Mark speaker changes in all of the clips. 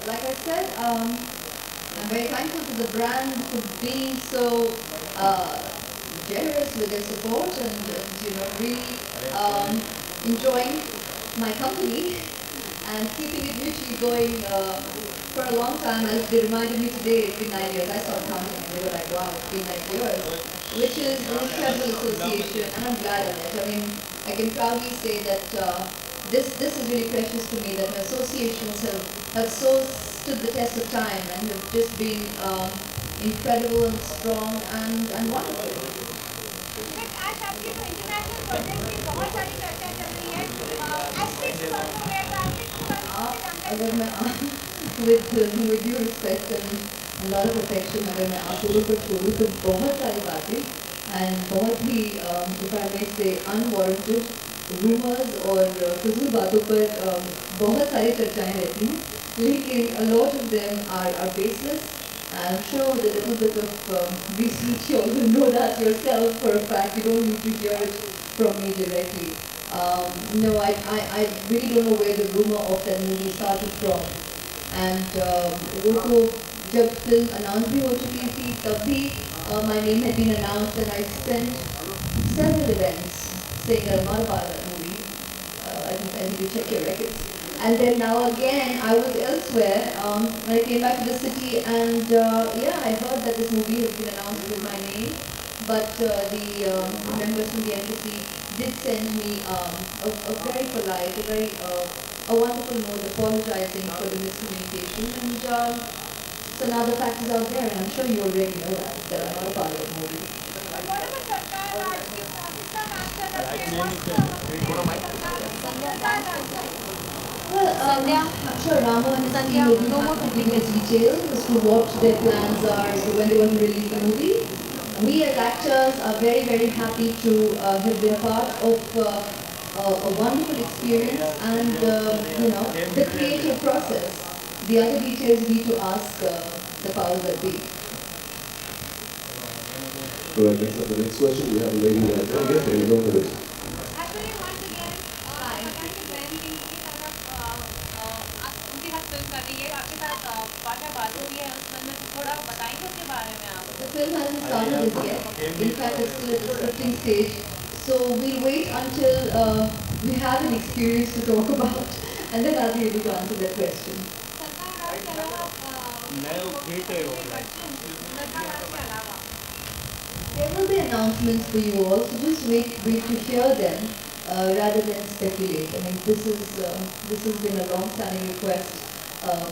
Speaker 1: like I said, I'm very thankful to the brand for being so generous with their support and you know, really enjoying my company and keeping it mutually going for a long time. As they reminded me today, it's been 9 years. I started counting and they were like, wow, it's been 9 years, which is an incredible association, and I'm glad of it. I mean, I can proudly say that this is really precious to me, that my associations have so stood the test of time and have just been incredible and strong and wonderful.
Speaker 2: आज आपकी जो international project की बहुत सारी चर्चा चल रही है एस्टिक्स फिल्मों में एस्टिक्स के बारे में
Speaker 1: अगर मैं with due respect and a lot of affection, अगर मैं आप लोगों को छोड़ूं तो बहुत सारी बातें and बहुत ही if I may say unwarranted rumors और फजूल बातों पर बहुत सारी चर्चाएं रहती हैं, लेकिन a lot of them are baseless. I'm sure with a little bit of research you all will know that yourself for a fact. You don't need to hear it from me directly. No, I really don't know where the rumor of that movie started from. And वो तो जब film announced भी हो चुकी थी तब भी my name had been announced and I spent several events saying that I'm not a part of that movie. I need to check your records. And then now again, I was elsewhere when I came back to the city, and yeah, I heard that this movie has been announced with my name. But the members from the embassy did send me a very polite, a wonderful note apologizing for the miscommunication. And so now the fact is out there, and I'm sure you already know that I'm not a part of the movie. Well, I'm sure Rama and his team will be happy to give you details as to what their plans are as to when they want to release the movie. We as actors are very, very happy to have been a part of a wonderful experience and, you know, the creative process. The other details you need to ask the powers that be.
Speaker 3: Alright, next up, the next question. We have a lady right there. Yes, there you go for it.
Speaker 2: Actually, once again, बताइए बहन की तरफ आप उनके साथ film कर रही है, आपके साथ क्या बात हो रही है उस फिल्म में, थोड़ा बताएंगे उसके बारे में आप?
Speaker 1: The film hasn't started as yet. In fact, it's still at the scripting stage. So we'll wait until we have an experience to talk about, and then I'll be able to answer that question. There will be announcements for you all, so just wait to hear them rather than speculate. I mean, this has been a long-standing request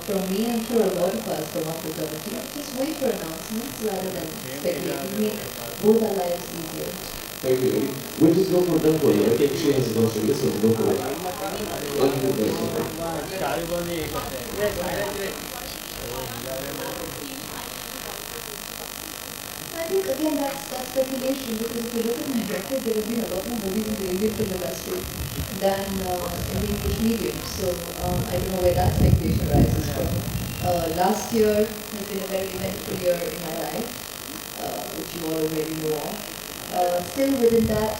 Speaker 1: from me. I'm sure a lot of us from our fraternity. Just wait for announcements rather than speculate. It make both our lives easier.
Speaker 3: Thank you, lady. We'll just go for them for you. I think she has a question. This one, go for it.
Speaker 1: I think again that's speculation, because if you look at my record, there have been a lot more movies in the Indian film industry than in the English medium. So I don't know where that speculation arises from. Last year has been a very eventful year in my life, which you all already know of. Still within that,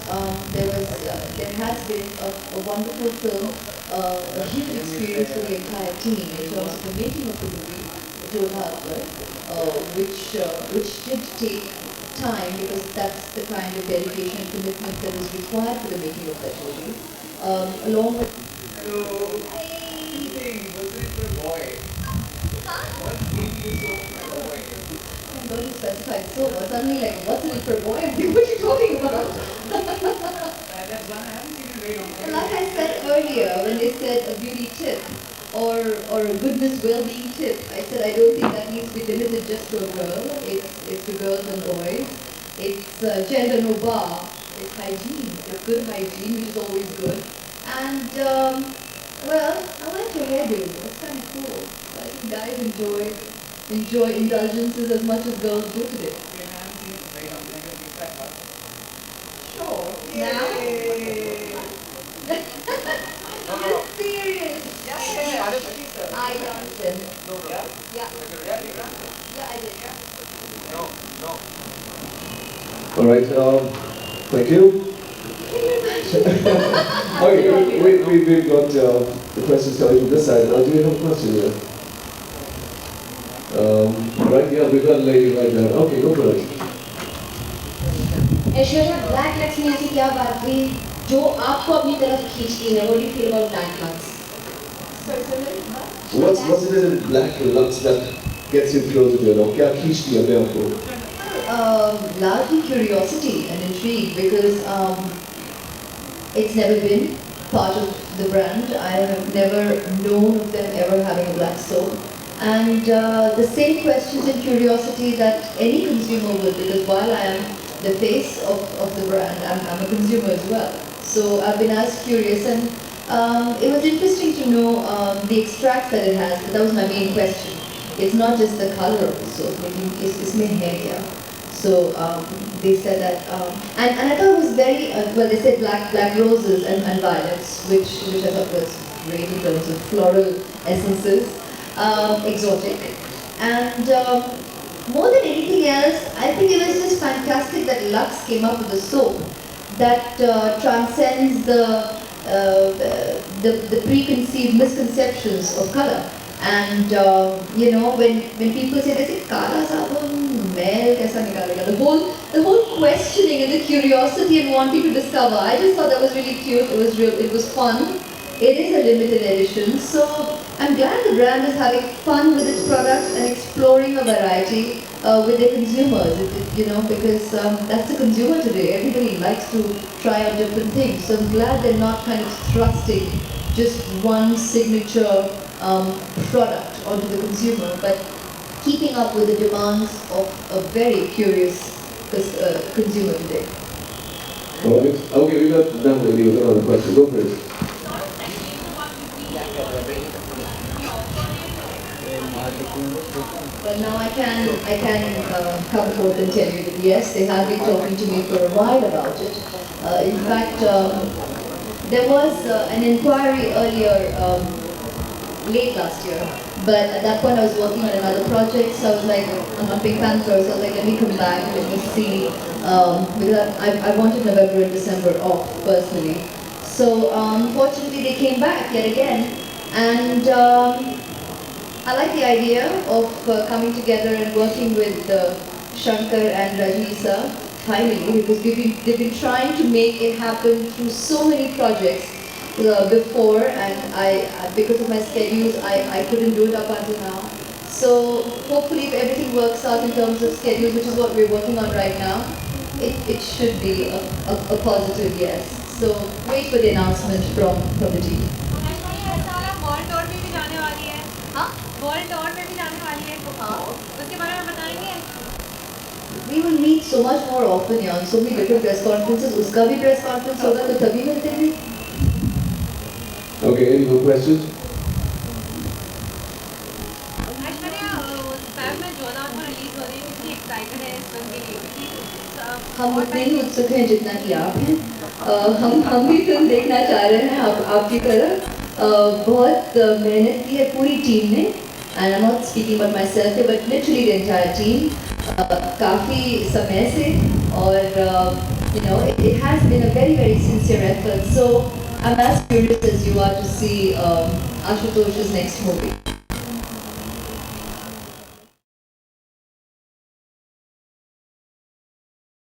Speaker 1: there has been a wonderful film, a huge experience for the entire team in terms of the making of the movie, which did take time, because that's the kind of dedication and commitment that is required for the making of that movie. Along with
Speaker 4: Hello.
Speaker 1: hey,
Speaker 4: What's it for a boy?
Speaker 1: huh?
Speaker 4: What made you so for a boy?
Speaker 1: I'm going to specify so suddenly like what's in it for a boy? I'm like, what are you talking about?
Speaker 4: That's one I haven't seen in a very long time.
Speaker 1: Like I said earlier, when they said a beauty tip or a goodness well-being tip, I said I don't think that needs to be limited just to a girl. It's to girls and boys. It's gender no bar. It's hygiene. It's good hygiene, which is always good. And well, I like your hairdo. It's kind of cool. So I think guys enjoy indulgences as much as girls do today.
Speaker 4: I haven't seen it in a very long time. I can fix that part.
Speaker 1: Sure.
Speaker 4: Yay.
Speaker 1: Now? You're serious.
Speaker 4: Yeah.
Speaker 1: I understand.
Speaker 4: Yeah?
Speaker 1: Yeah.
Speaker 4: Yeah, you got it.
Speaker 1: Yeah, I did.
Speaker 4: No.
Speaker 3: Alright, thank you. Okay, we've got the questions coming from this side. Do you have a question here? Right, yeah, we've got a lady right there. Okay, go for it.
Speaker 5: Aishwarya black lux में ऐसी क्या बात थी जो आपको अपनी तरफ खींचती है? What do you feel about black lux?
Speaker 3: What's it in black lux that gets you closer to it? Or क्या खींचती है अपने आप को?
Speaker 1: Largely curiosity and intrigue because it's never been part of the brand. I have never known of them ever having a black soap. And the same questions and curiosity that any consumer would, because while I am the face of the brand, I'm a consumer as well. So I've been as curious, and it was interesting to know the extracts that it has. That was my main question. It's not just the color of the soap, but isme hai kya? So they said that, and I thought it was very, well, they said black roses and violets, which I thought was great in terms of floral essences, exotic. And more than anything else, I think it was just fantastic that Lux came up with a soap that transcends the preconceived misconceptions of color. And you know, when people say, they say kala sabun mail kaisa nikalega, the whole questioning and the curiosity and wanting to discover, I just thought that was really cute. It was fun. It is a limited edition, so I'm glad the brand is having fun with its products and exploring a variety with their consumers. You know, because that's the consumer today. Everybody likes to try out different things. So I'm glad they're not kind of thrusting just one signature product onto the consumer, but keeping up with the demands of a very curious consumer today.
Speaker 3: Alright. Okay, we got that lady with another question. Go for it.
Speaker 1: Well, now I can come forth and tell you that yes, they have been talking to me for a while about it. In fact, there was an inquiry earlier, late last year, but at that point I was working on another project, so I was like, I'm on Pink Panther, so I was like, let me come back, let me see, because I wanted November and December off personally. So fortunately they came back yet again, and I like the idea of coming together and working with Shankar and Rajnisa finally, because they've been trying to make it happen through so many projects before, and because of my schedules, I couldn't do it up until now. So hopefully if everything works out in terms of schedules, which is what we're working on right now, it should be a positive yes. So wait for the announcement from the team.
Speaker 2: World tour पे भी जाने वाली है। हाँ, world tour पे भी जाने वाली है। हाँ, उसके बारे में बताएंगे?
Speaker 1: We will meet so much more often here on so many different press conferences. उसका भी press conference होगा तो तभी मिलते हैं।
Speaker 3: Okay, any more questions?
Speaker 2: Aishwarya, फैब में जोधा को रिलीज हो रही है, कितनी एक्साइटेड है इस फिल्म के लिए?
Speaker 1: हम उतने ही उत्सुक हैं जितना कि आप हैं। हम भी फिल्म देखना चाह रहे हैं आपकी तरह। बहुत मेहनत की है पूरी टीम ने, and I'm not speaking about myself, but literally the entire team, काफ़ी समय से, और you know, it has been a very sincere effort. So I'm as curious as you are to see Ashutosh's next movie.